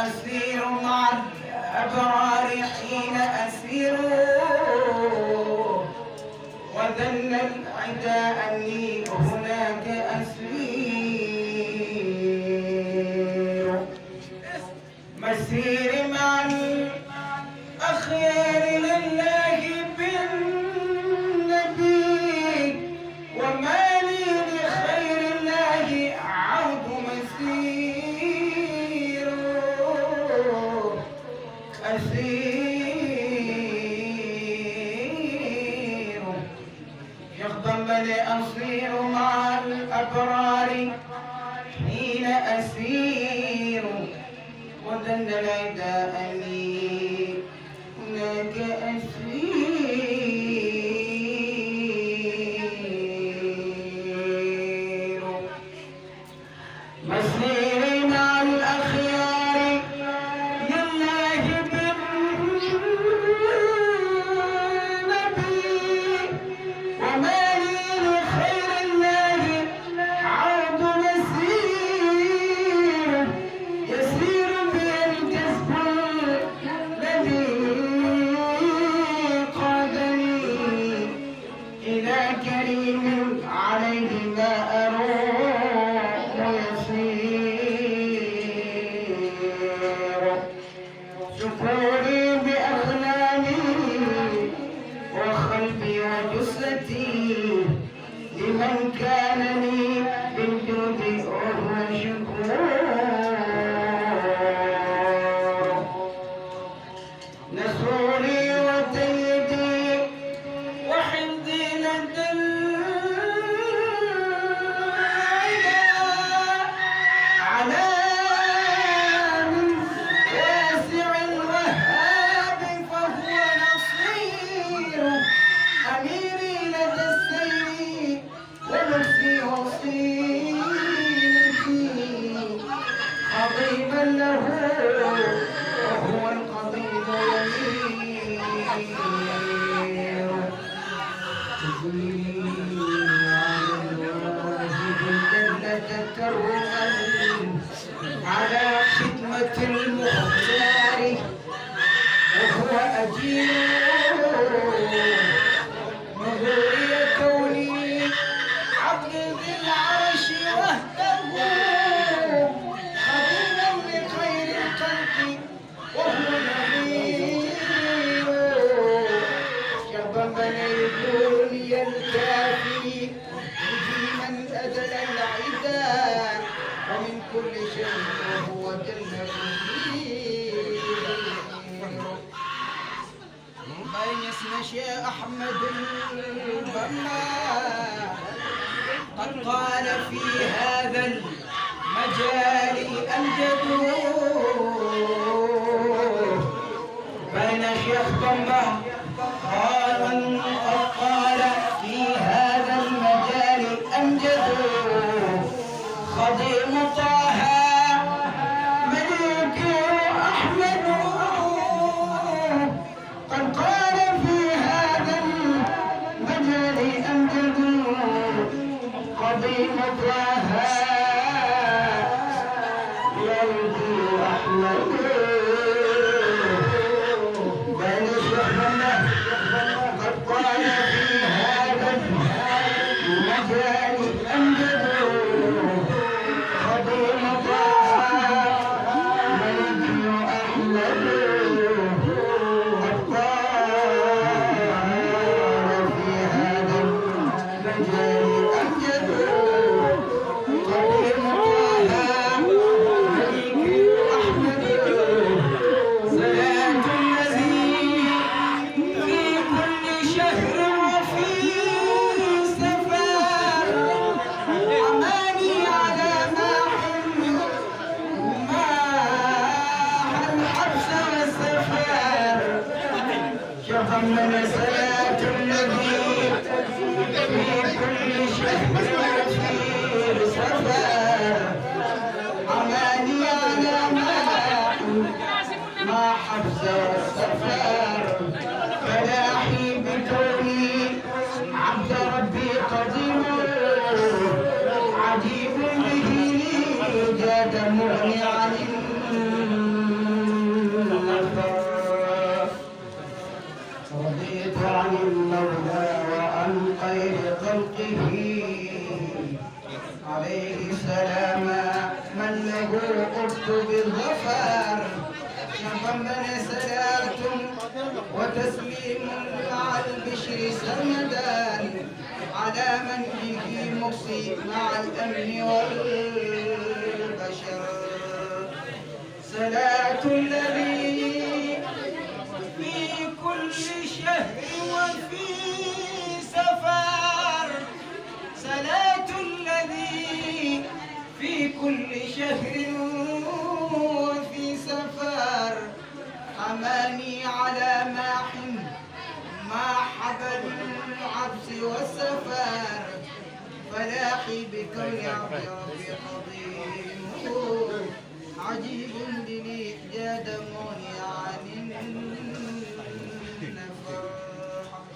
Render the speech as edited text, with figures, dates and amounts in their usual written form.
أسير مع الأبرار حين أسير وذل العدا أني هناك أسير مسيري مع الأخيار لله بالنبي وما لي لخير الله عود مسير أسير يغضبني أصير مع الأبرار حين أسير وذل العدا أني هناك أسير مسيري مع الأخيار لله بالنبي وما لي لخير الله عود مسير يسير بي الكسب الذي قادني إلى كريم عليه ما أروح يسير شكوري بأغلامي وقلبي وجثتي لمن كان لي بالجود وهو شكور نصري وتيدي وحمدي لدى على واسع الوهاب فهو نصير أميري لدى السير ونفسي وصيلتي قضيبا له وهو القضيب يمير تجري على الواجب الجنة كرما على خدمة المختار وهو أجير مغري كوني عبد ذي العرش وحده خديما لخير الخلق وهو نذير شبابا الدنيا الكافي مجيما أجل العدا ومن كل شيء وهو جل بين اسم أحمد المما قد قال في هذا المجال أمجد بين شيخ ضمه قال في هذا المجال أمجد خديم طه ملك أحمد قد قال في هذا المجال أمجد خديم طه ملك أحمد بين شيخنا قد قال في هذا المجال أمجد خديم طه ملك أحمد قد قال في هذا المجال أمجد خديم طه ملك أحمد صلاة الذي في كل شهر وفي سفر أماني على ما الحبس والسفر شغلنا صلاة النبي في كل شهر وفي سفر أماني على ما حبس والسفر فلاحي بكوني عبد ربي قديم عجيب به لي جاد مغني عن والسفر شرفا صلاة وتسليم مع البشر سرمدا على من به مقصي مع الأمن والبشر صلاة الذي في كل شهر وفي سفر صلاة الذي في كل شهر وفي سفر حماني على ماح ما حبل العبس والسفر فلاحي بكون عبد ربي قديم عجيب لي جاد موني عن النفر حق